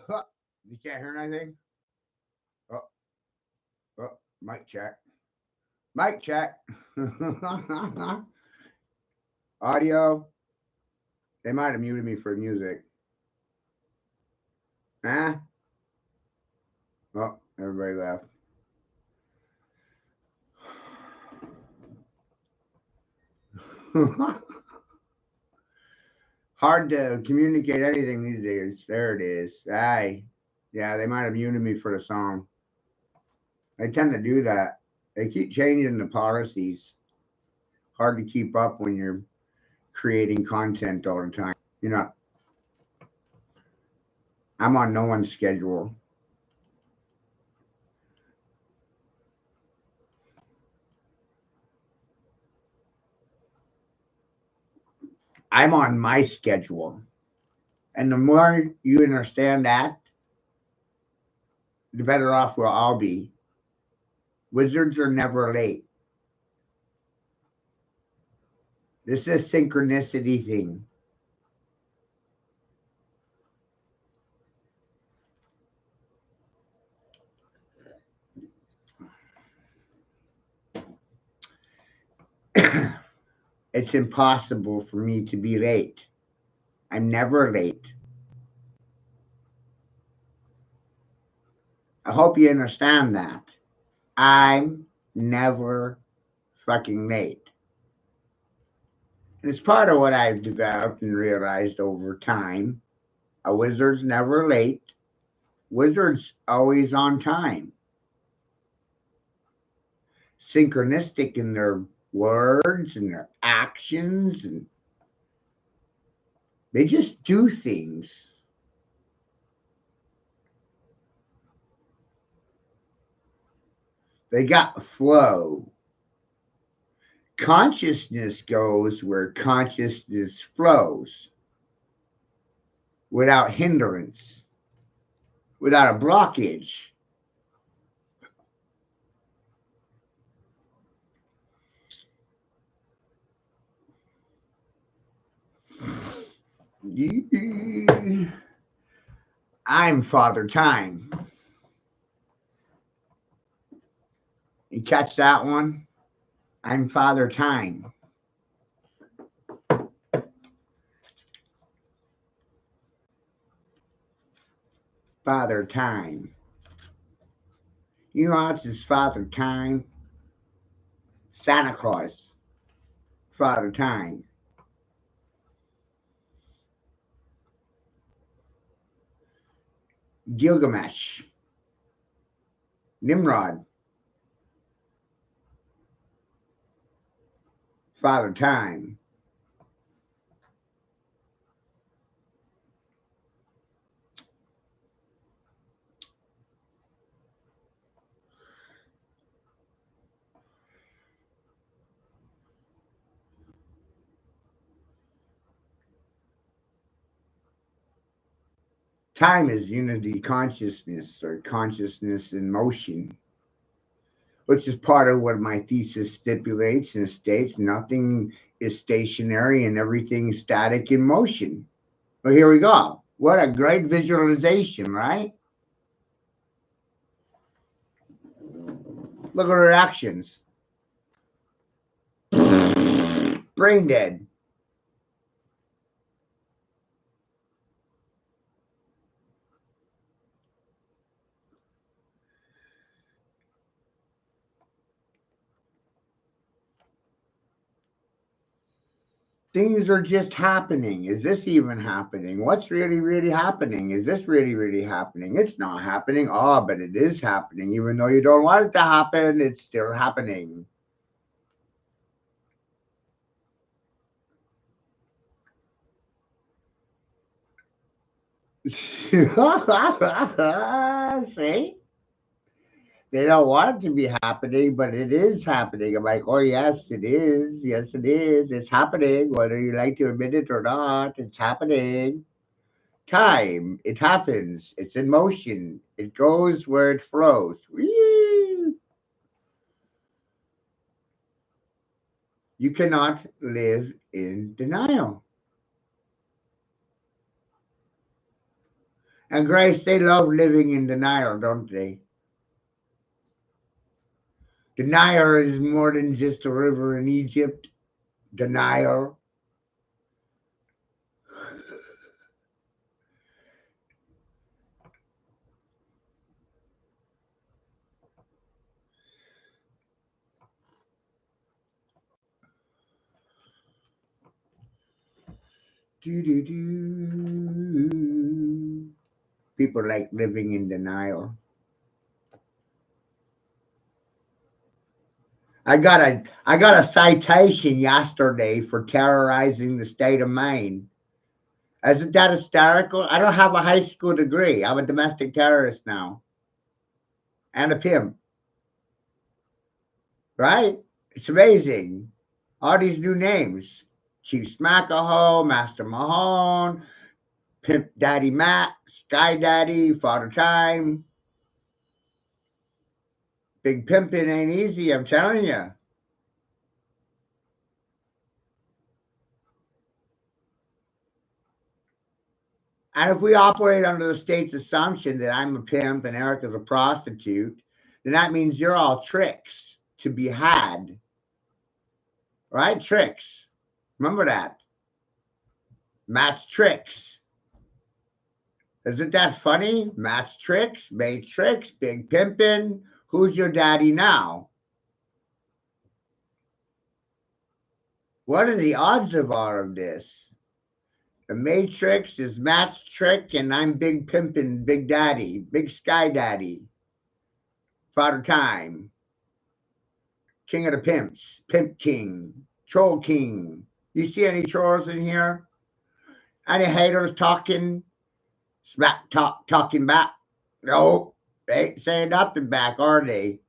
You can't hear anything? Oh, oh, mic check. Mic check. Audio. They might have muted me for music. Huh? Oh, everybody left. Hard to communicate anything these days. There it is. Aye. Yeah, they might have muted me for the song. They tend to do that. They keep changing the policies. Hard to keep up when you're creating content all the time. You know, I'm on no one's schedule. I'm on my schedule. And the more you understand that, the better off we'll all be. Wizards are never late. This is a synchronicity thing. It's impossible for me to be late. I'm never late. I hope you understand that. I'm never fucking late. And it's part of what I've developed and realized over time. A wizard's never late. Wizard's always on time. Synchronistic in their words and their actions, and they just do things. They got flow. Consciousness goes where consciousness flows without hindrance, without a blockage. I'm Father Time. You catch that one? I'm Father Time. Father Time. You know what's his Father Time? Santa Claus. Father Time. Gilgamesh. Nimrod. Father Time. Time is unity consciousness or consciousness in motion, which is part of what my thesis stipulates and states nothing is stationary and everything static in motion. Well, here we go. What a great visualization, right? Look at her actions. Brain dead. Things are just happening. Is this even happening? What's really, really happening? Is this really, really happening? It's not happening. Oh, but it is happening. Even though you don't want it to happen, it's still happening. See? They don't want it to be happening, but it is happening. I'm like, oh, yes, it is. Yes, it is. It's happening, whether you like to admit it or not. It's happening. Time, it happens. It's in motion. It goes where it flows. Whee! You cannot live in denial. And Grace, they love living in denial, don't they? The Nile is more than just a river in Egypt. The Nile. Do, do, do. People like living in denial. I got a citation yesterday for terrorizing the state of Maine. Isn't that hysterical? I don't have a high school degree. I'm a domestic terrorist now and a pimp, right? It's amazing. All these new names: Chief Smackahoe, Master Mahone, Pimp Daddy Matt, Sky Daddy, Father Time. Big pimping ain't easy, I'm telling you. And if we operate under the state's assumption that I'm a pimp and Erica's a prostitute, then that means you're all tricks to be had, right? Tricks. Remember that. Matt's tricks. Isn't that funny? Matt's tricks, Matrix, big pimpin'. Who's your daddy now? What are the odds of all of this? The Matrix is Matt's trick, and I'm big pimpin', big daddy, big sky daddy, Father Time, king of the pimps, pimp king, troll king. You see any trolls in here? Any haters talking, talking back? No, they ain't saying nothing back, are they?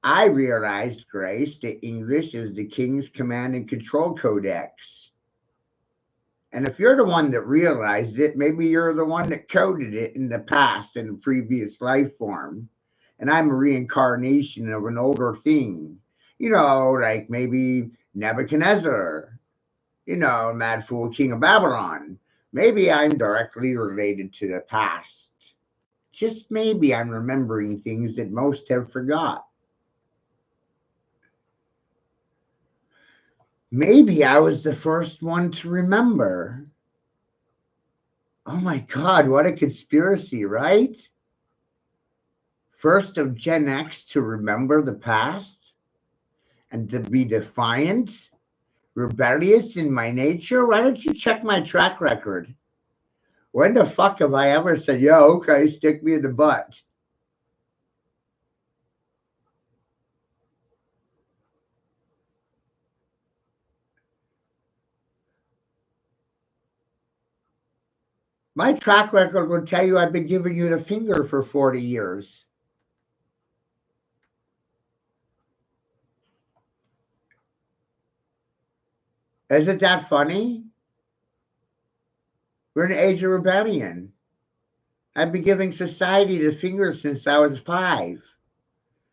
I realized, Grace, that English is the King's Command and Control Codex. And if you're the one that realized it, maybe you're the one that coded it in the past in a previous life form. And I'm a reincarnation of an older thing. Like maybe Nebuchadnezzar, Mad Fool King of Babylon. Maybe I'm directly related to the past. Just maybe I'm remembering things that most have forgot. Maybe I was the first one to remember. Oh my God, what a conspiracy, right? First of Gen X to remember the past and to be defiant, rebellious in my nature. Why don't you check my track record? When the fuck have I ever said, yeah, okay, stick me in the butt? My track record will tell you I've been giving you the finger for 40 years. Isn't that funny? We're in the age of rebellion. I've been giving society the finger since I was 5.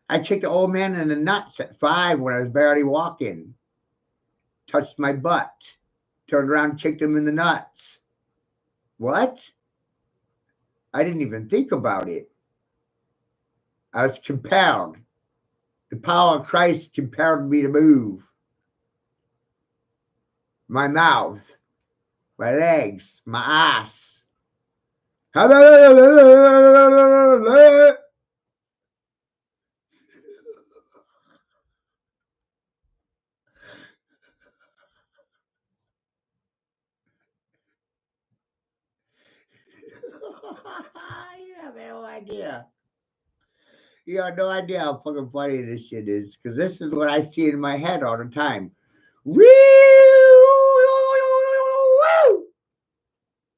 I kicked the old man in the nuts at 5 when I was barely walking. Touched my butt. Turned around, kicked him in the nuts. What? I didn't even think about it. I was compelled. The power of Christ compelled me to move. My mouth, my legs, my ass. You have no idea. You have no idea how fucking funny this shit is, because this is what I see in my head all the time. Woo!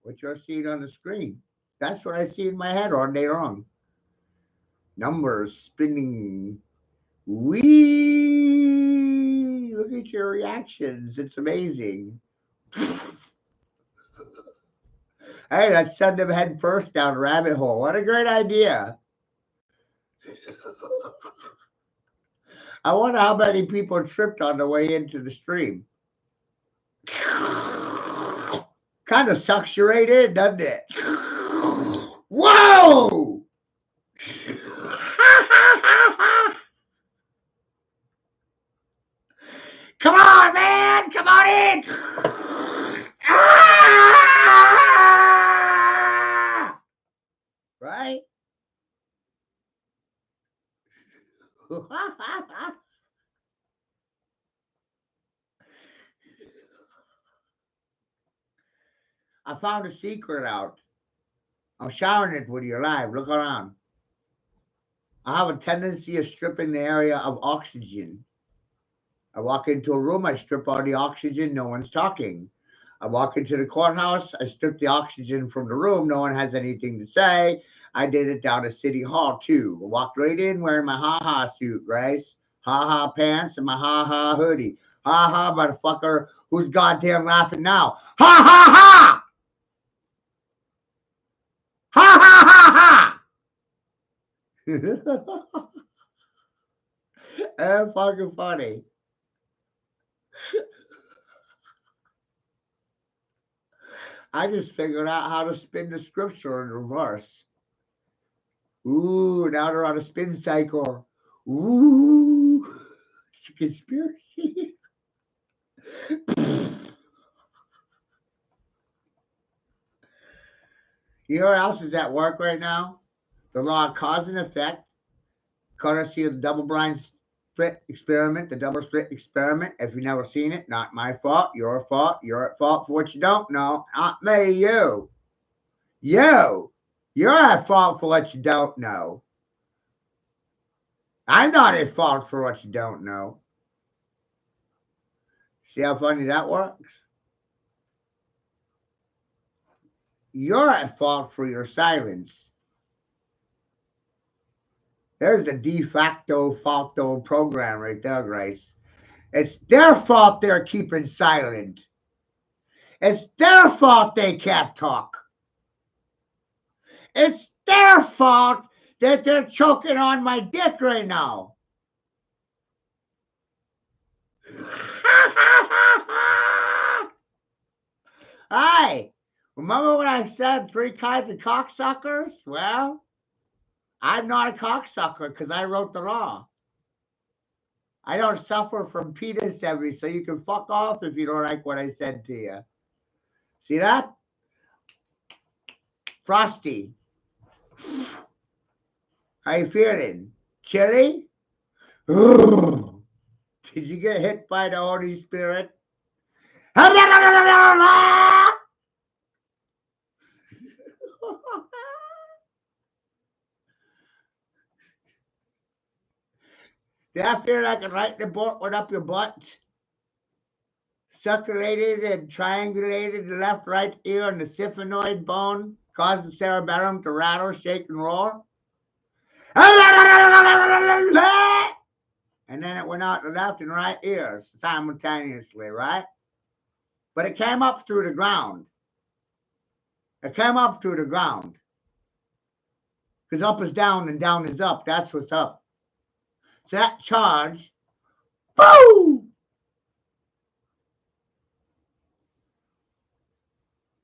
What you're seeing on the screen. That's what I see in my head all day long. Numbers spinning. Wee! Look at your reactions. It's amazing. Hey, let's send them head first down the rabbit hole. What a great idea. I wonder how many people tripped on the way into the stream. Kind of sucks you right in, doesn't it? Whoa! Come on, man! Come on in! Right? I found a secret out. I'm sharing it with you live. Look around. I have a tendency of stripping the area of oxygen. I walk into a room, I strip all the oxygen, no one's talking. I walk into the courthouse, I strip the oxygen from the room, no one has anything to say. I did it down at City Hall too. I walked right in wearing my ha-ha suit, Grace. Ha-ha pants and my ha-ha hoodie. Ha-ha, motherfucker. Who's goddamn laughing now? Ha-ha-ha! Ha-ha-ha-ha! That's fucking funny. I just figured out how to spin the scripture in reverse. Ooh, now they're on a spin cycle. Ooh, it's a conspiracy. You know what else is at work right now? The law of cause and effect, courtesy of the double blind split experiment, the double split experiment. If you've never seen it, not my fault, your fault. You're at fault for what you don't know. Not me, you. You. You're at fault for what you don't know. I'm not at fault for what you don't know. See how funny that works? You're at fault for your silence. There's the de facto falto program right there, Grace. It's their fault they're keeping silent. It's their fault they can't talk. It's their fault that they're choking on my dick right now. Hi. Remember when I said 3 kinds of cocksuckers? Well, I'm not a cocksucker because I wrote the law. I don't suffer from penis envy, so you can fuck off if you don't like what I said to you. See that? Frosty. How you feeling? Chilly? Did you get hit by the Holy Spirit? Did I feel like a lightning bolt went up your butt? Circulated and triangulated the left right ear and the sphenoid bone, caused the cerebellum to rattle, shake, and roar. And then it went out the left and right ears simultaneously, right? But it came up through the ground. It came up through the ground. Because up is down and down is up. That's what's up. So that charge, boom!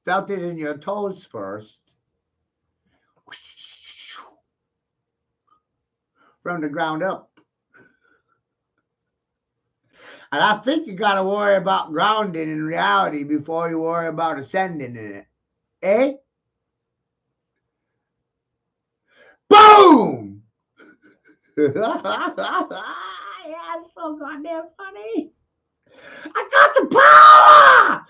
Felt it in your toes first. From the ground up. And I think you got to worry about grounding in reality before you worry about ascending in it. Eh? Boom! Yeah, it's so goddamn funny. I got the power!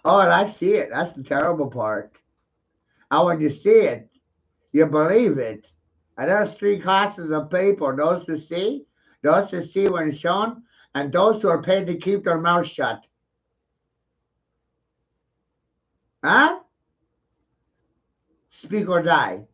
Oh, and I see it. That's the terrible part. And when you see it, you believe it. And there's 3 classes of people: those who see when shown, and those who are paid to keep their mouth shut. Huh? Speak or die.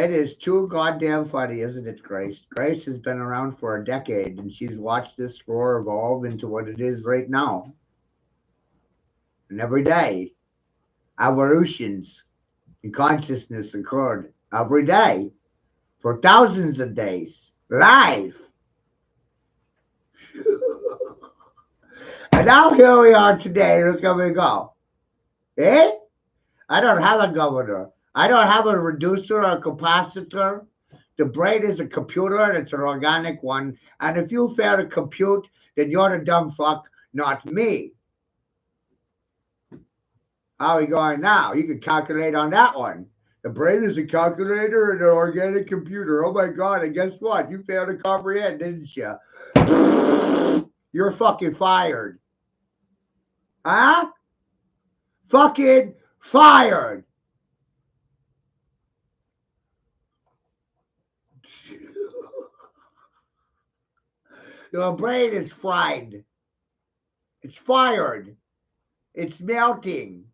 It is too goddamn funny, isn't it, Grace? Grace has been around for a decade and she's watched this floor evolve into what it is right now. And every day, evolutions in consciousness occurred every day for thousands of days, live. And now here we are today. Look how we go. Eh? I don't have a governor. I don't have a reducer or a capacitor. The brain is a computer and it's an organic one. And if you fail to compute, then you're the dumb fuck, not me. How are we going now? You can calculate on that one. The brain is a calculator and an organic computer. Oh my God. And guess what? You failed to comprehend, didn't you? You're fucking fired. Huh? Fucking fired. Your brain is fried. It's fired. It's melting.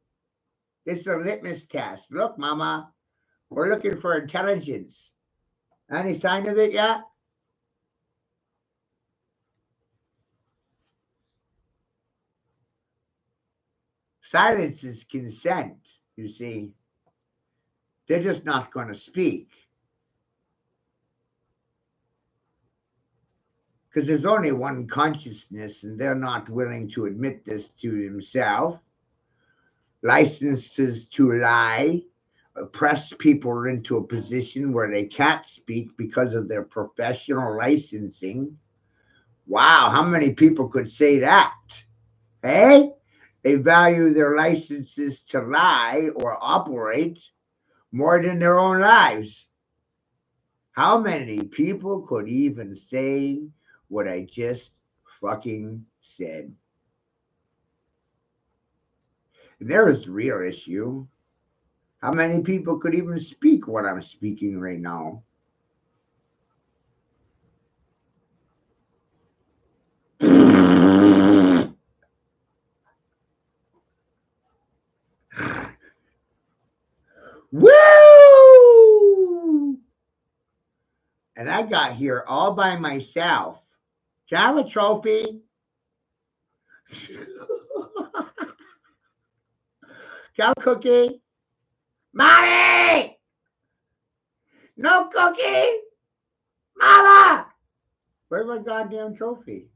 It's a litmus test. Look, mama, we're looking for intelligence. Any sign of it yet? Silence is consent, you see. They're just not going to speak. Because there's only one consciousness and they're not willing to admit this to themselves. Licenses to lie, press people into a position where they can't speak because of their professional licensing. Wow, how many people could say that? Hey? They value their licenses to lie or operate more than their own lives. How many people could even say what I just fucking said? And there is the real issue. How many people could even speak what I'm speaking right now? Woo! And I got here all by myself. Can I have a trophy? Can I have a cookie? Mommy! No cookie? Mama! Where's my goddamn trophy?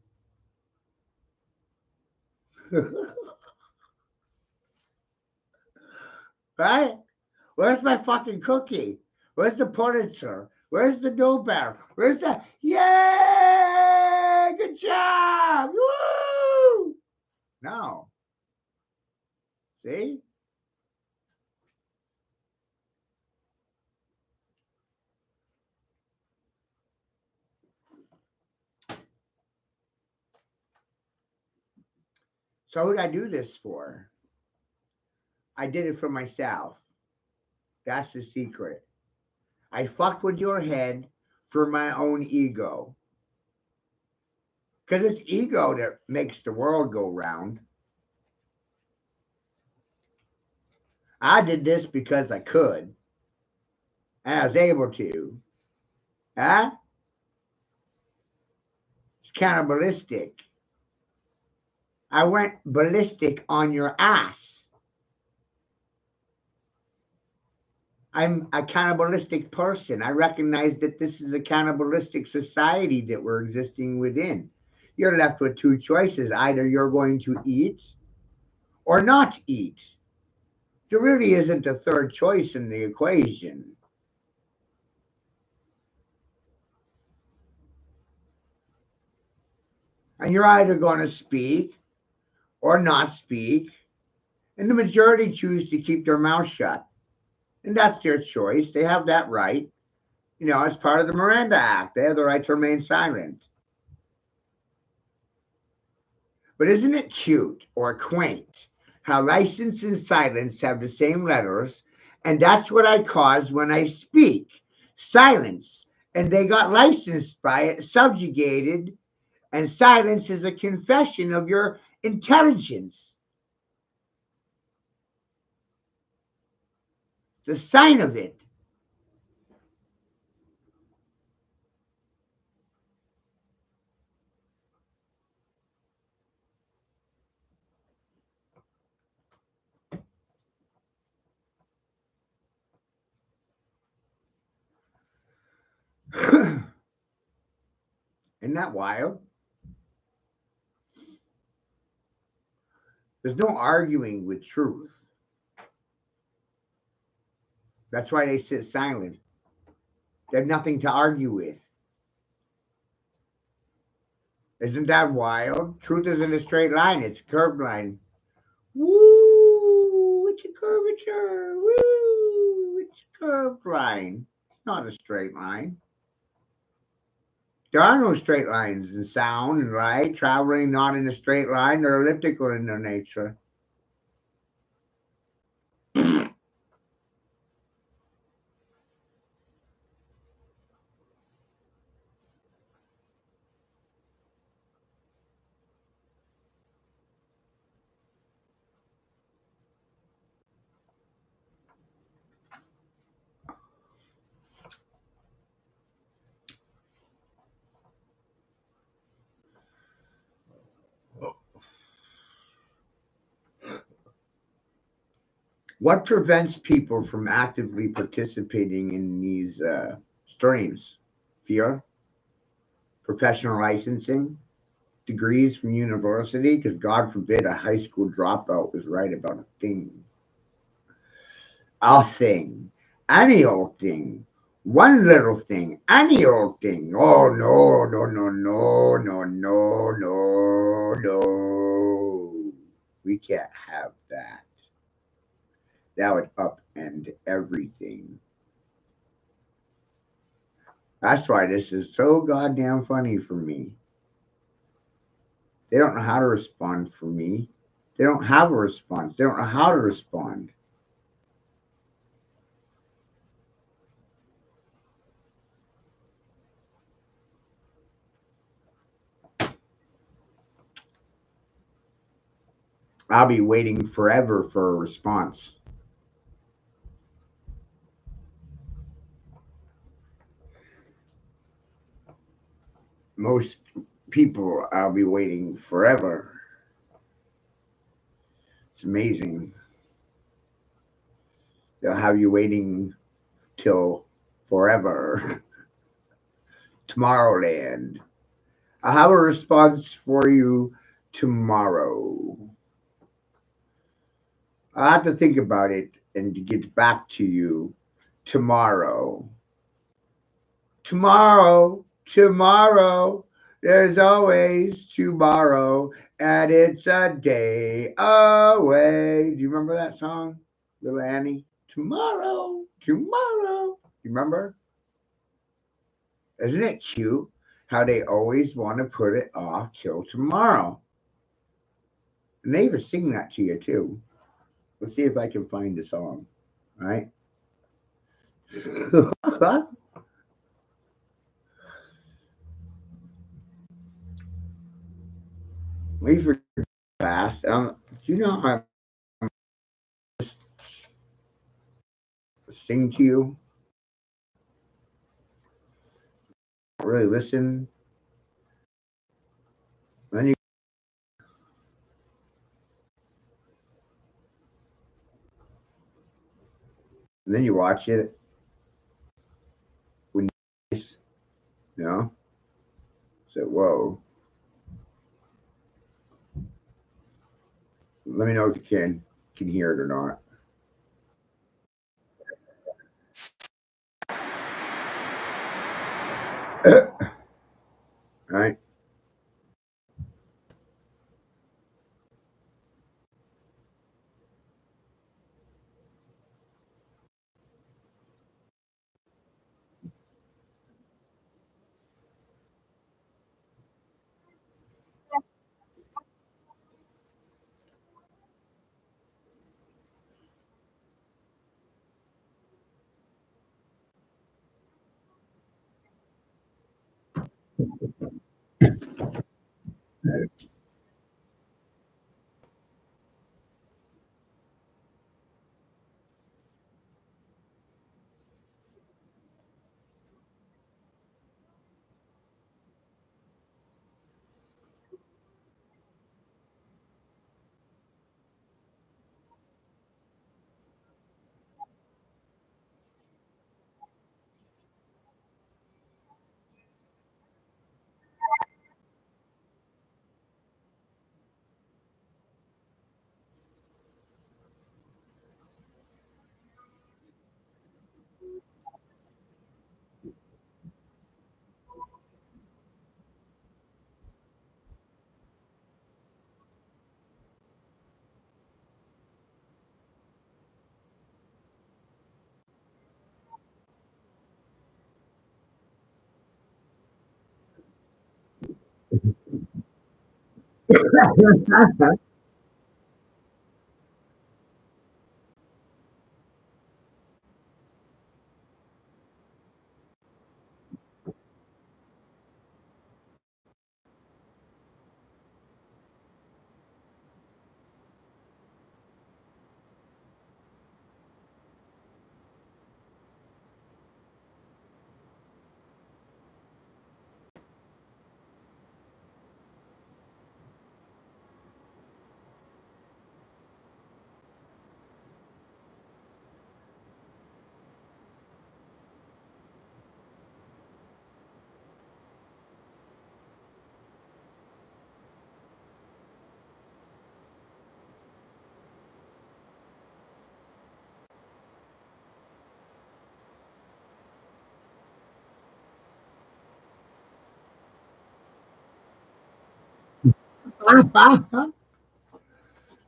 Right? Where's my fucking cookie? Where's the Pulitzer? Where's the Nobel? Where's the yay? Good job! Woo! No. See? So who'd I do this for? I did it for myself. That's the secret. I fucked with your head for my own ego. Because it's ego that makes the world go round. I did this because I could. And I was able to. Huh? It's cannibalistic. I went ballistic on your ass. I'm a cannibalistic person. I recognize that this is a cannibalistic society that we're existing within. You're left with two choices. Either you're going to eat or not eat. There really isn't a third choice in the equation. And you're either going to speak or not speak. And the majority choose to keep their mouth shut. And that's their choice. They have that right. You know, it's part of the Miranda Act. They have the right to remain silent. But isn't it cute or quaint how license and silence have the same letters? And that's what I cause when I speak. Silence. And they got licensed by it, subjugated. And silence is a confession of your intelligence. It's a sign of it. Isn't that wild? There's no arguing with truth. That's why they sit silent. They have nothing to argue with. Isn't that wild? Truth isn't a straight line, it's a curved line. Woo! It's a curvature. Woo! It's a curved line. It's not a straight line. There are no straight lines in sound and light, traveling not in a straight line. They're elliptical in their nature. What prevents people from actively participating in these streams? Fear, professional licensing, degrees from university, because God forbid a high school dropout was right about a thing, any old thing, one little thing, any old thing. Oh no, no, no, no, no, no, no, no. We can't have that. That would upend everything. That's why this is so goddamn funny for me. They don't know how to respond for me. They don't have a response. They don't know how to respond. I'll be waiting forever for a response. Most people, I'll be waiting forever. It's amazing. They'll have you waiting till forever. Tomorrowland. I'll have a response for you tomorrow. I'll have to think about it and to get back to you tomorrow. Tomorrow, tomorrow, there's always tomorrow, and it's a day away. Do you remember that song, Little Annie? Tomorrow, tomorrow. You remember? Isn't it cute how they always want to put it off till tomorrow? And they even sing that to you, too. Let's see if I can find the song, right? We forget fast. Do you know how I sing to you? Really listen. Then you watch it when you know. So whoa. Let me know if you can hear it or not. Right?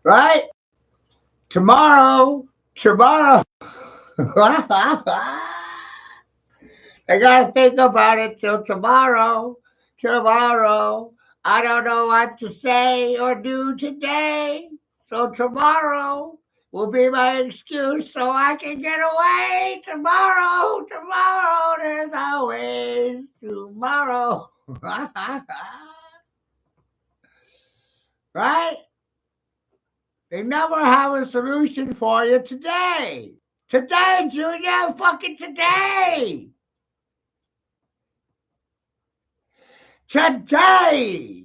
Right? Tomorrow. I gotta think about it till tomorrow. Tomorrow. I don't know what to say or do today. So tomorrow will be my excuse so I can get away. Tomorrow. Tomorrow. There's always tomorrow. Right? They never have a solution for you today. Today, Junior. Fucking today. Today.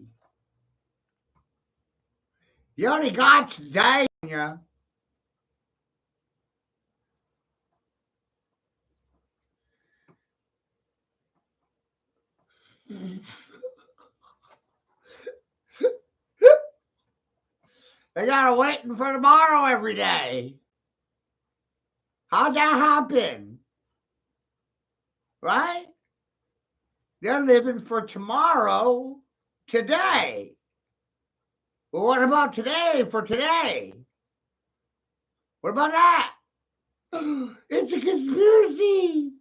You only got today, Junior. They gotta waiting for tomorrow every day. How'd that happen? Right? They're living for tomorrow today. Well, what about today for today? What about that? It's a conspiracy.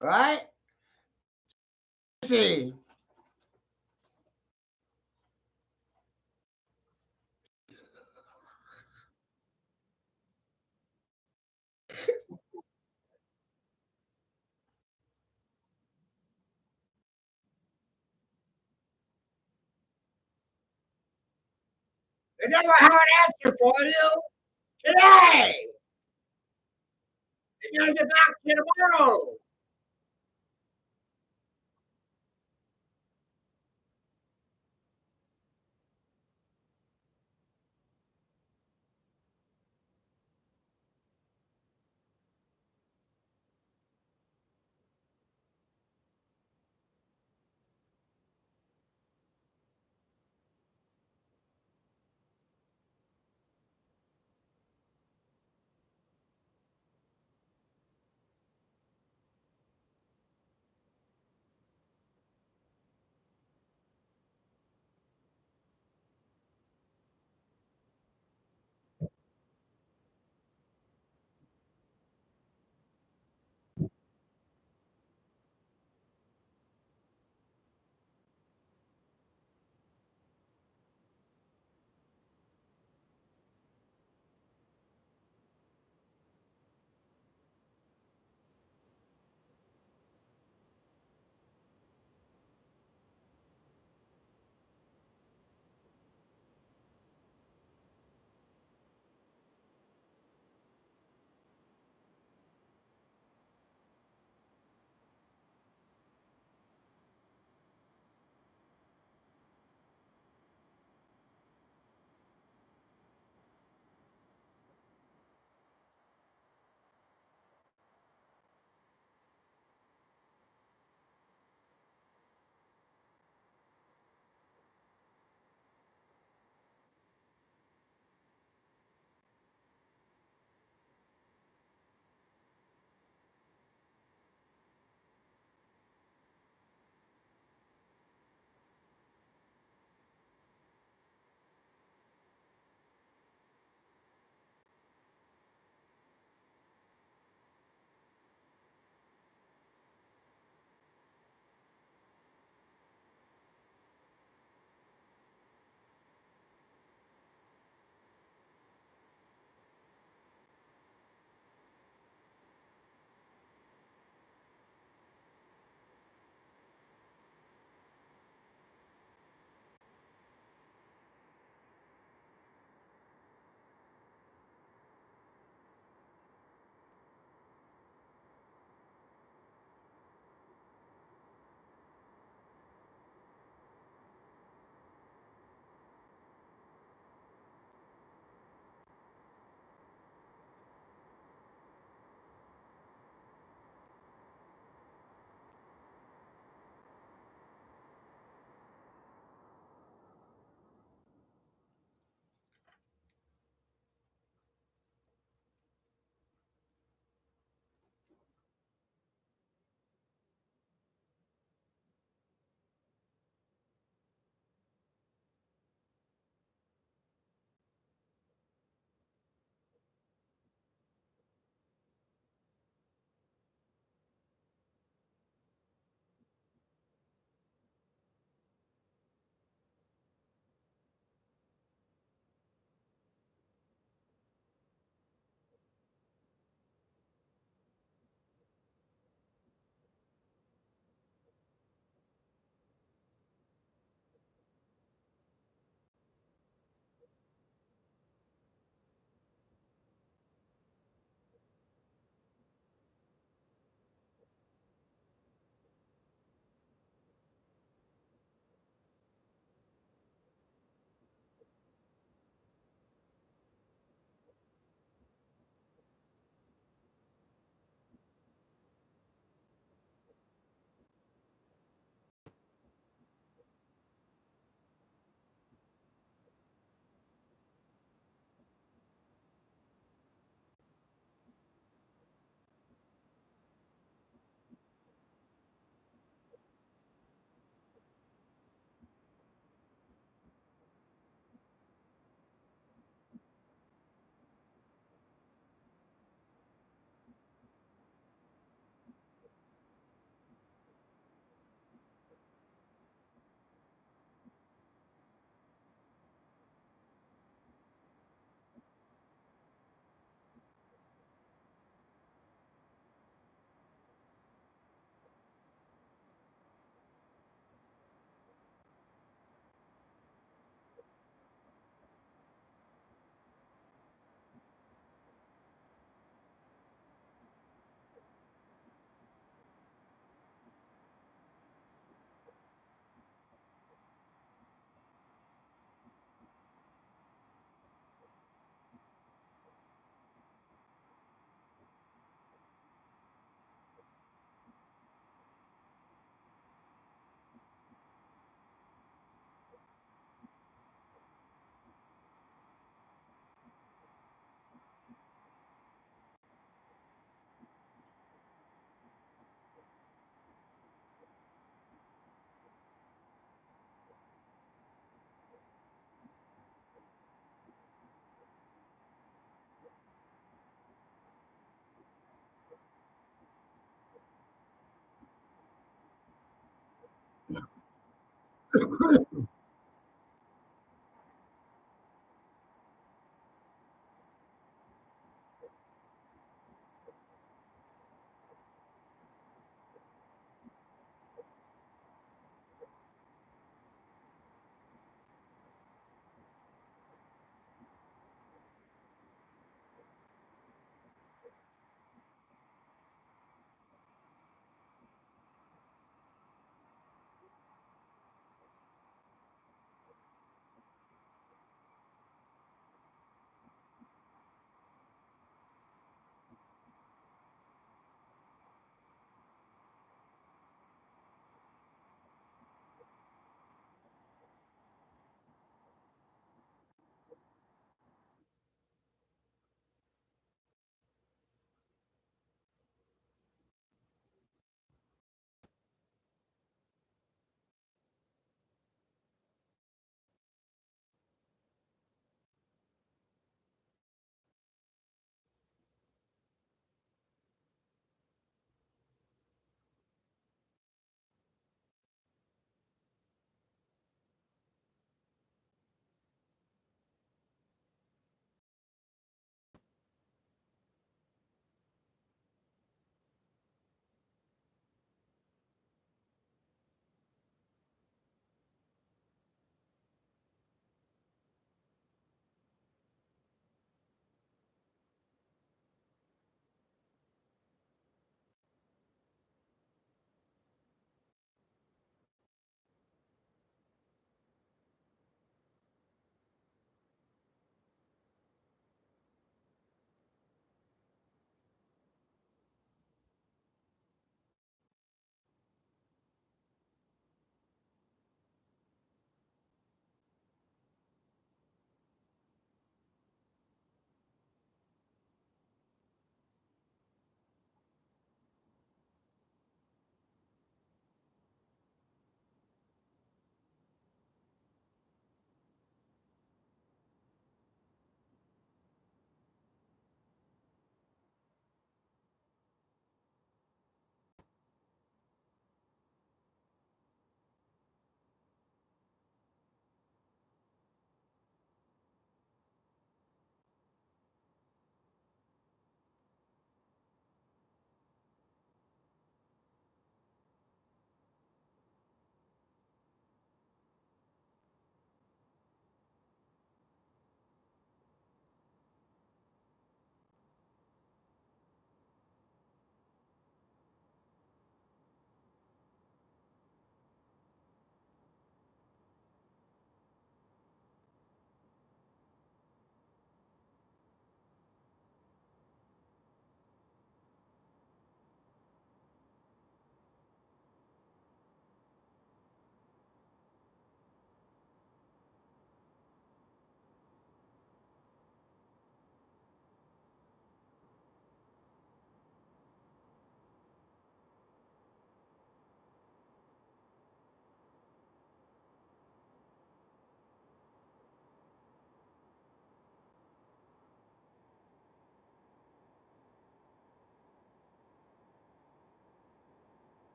Right? See. They never have an answer for you today. They gotta get back to tomorrow.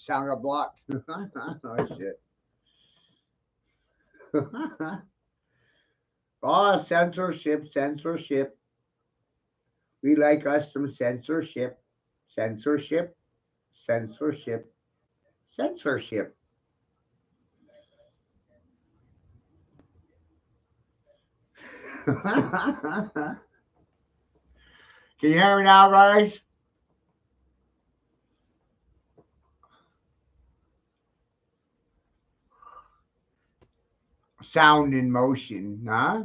Sound got blocked. Oh, shit. Oh, censorship, censorship. We like us some censorship, censorship, censorship, censorship. Can you hear me now, guys? Sound in motion, huh?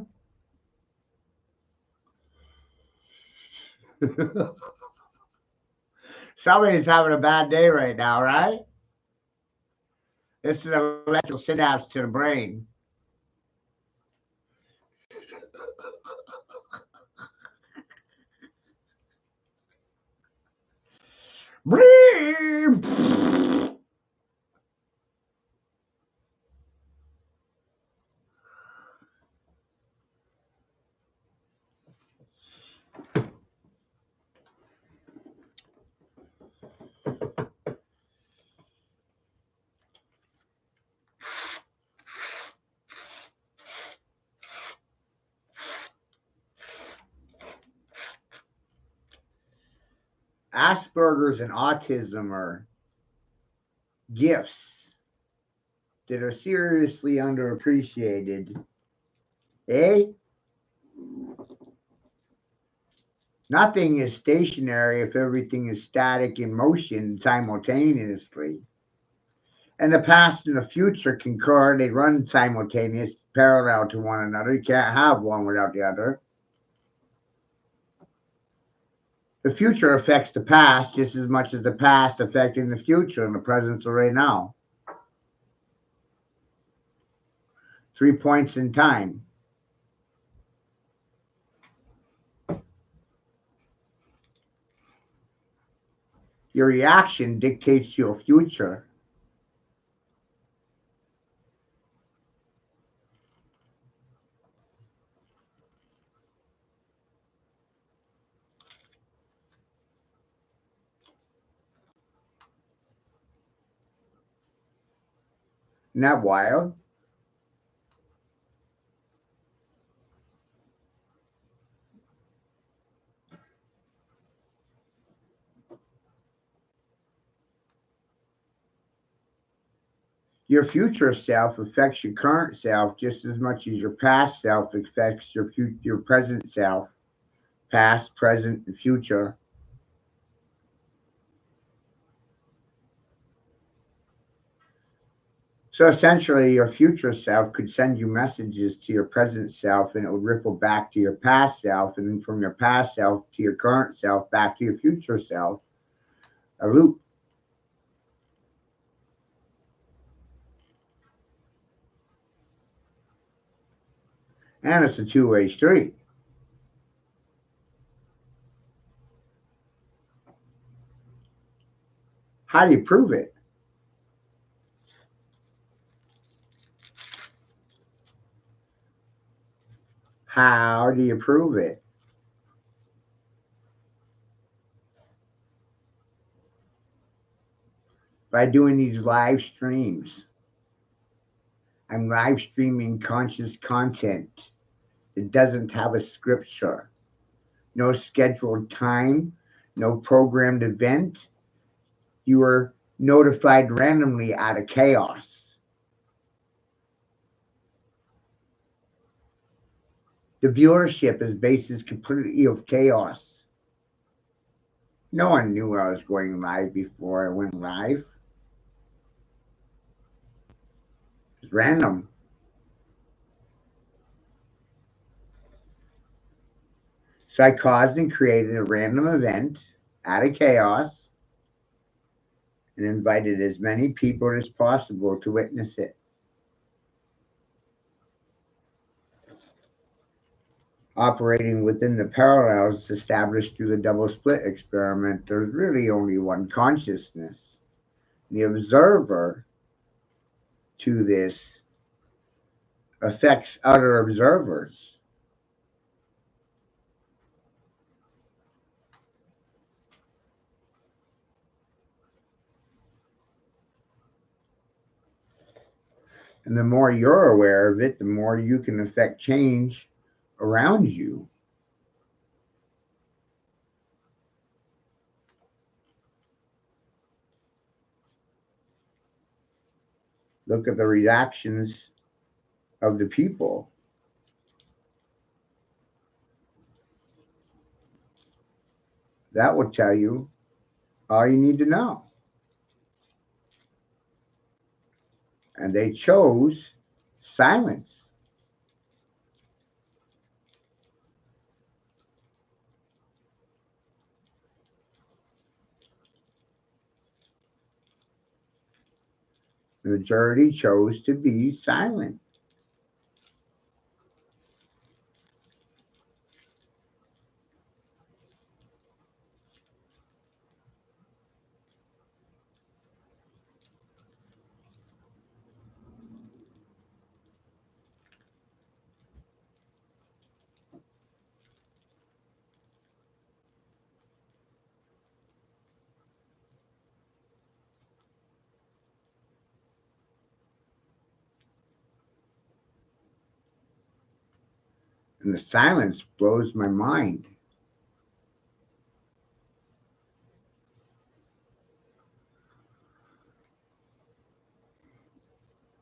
Somebody's having a bad day right now, right? This is electrical synapse to the brain. Asperger's and autism are gifts that are seriously underappreciated. Eh? Nothing is stationary if everything is static in motion simultaneously. And the past and the future concur, they run simultaneous, parallel to one another. You can't have one without the other. The future affects the past just as much as the past affecting the future and the presence of right now. 3 points in time. Your reaction dictates your future. Isn't that wild? Your future self affects your current self just as much as your past self affects your present self, past, present, and future. So essentially, your future self could send you messages to your present self, and it would ripple back to your past self, and then from your past self to your current self, back to your future self. A loop. And it's a two-way street. How do you prove it? How do you prove it? By doing these live streams. I'm live streaming conscious content. It doesn't have a scripture, no scheduled time, no programmed event. You are notified randomly out of chaos. The viewership is basis completely of chaos. No one knew I was going live before I went live. It's random. So I caused and created a random event out of chaos and invited as many people as possible to witness it. Operating within the parallels established through the double split experiment, there's really only one consciousness. The observer to this affects other observers. And the more you're aware of it, the more you can affect change around you. Look at the reactions of the people. That will tell you all you need to know. And they chose silence. The majority chose to be silent. And the silence blows my mind.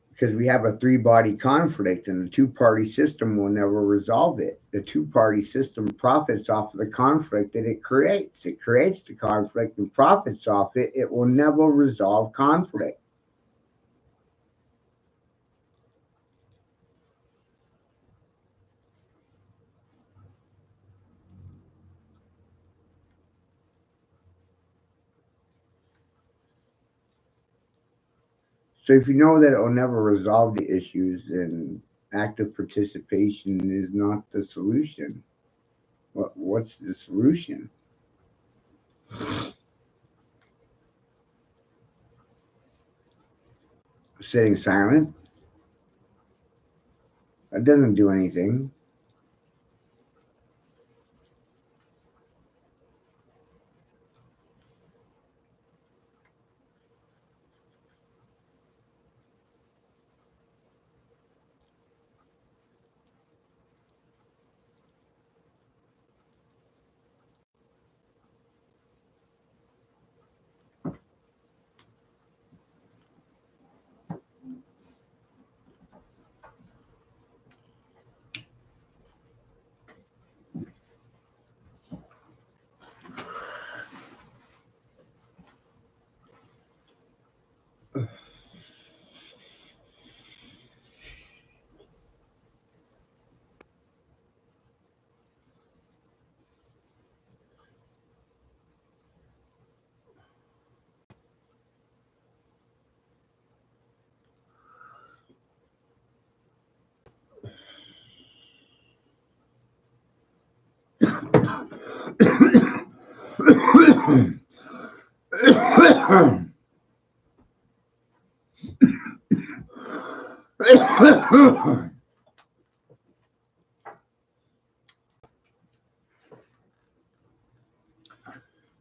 Because we have a three-body conflict and the two-party system will never resolve it. The two-party system profits off of the conflict that it creates. It creates the conflict and profits off it. It will never resolve conflict. So if you know that it will never resolve the issues, then active participation is not the solution. What's the solution? Sitting silent? That doesn't do anything.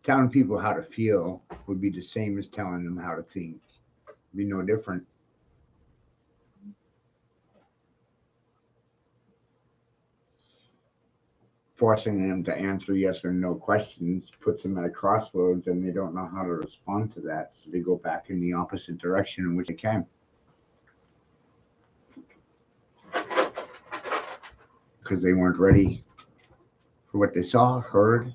Telling people how to feel would be the same as telling them how to think. It'd be no different. Forcing them to answer yes or no questions puts them at a crossroads and they don't know how to respond to that. So they go back in the opposite direction in which they can. Because they weren't ready for what they saw, heard.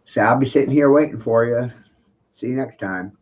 So I'll be sitting here waiting for you. See you next time.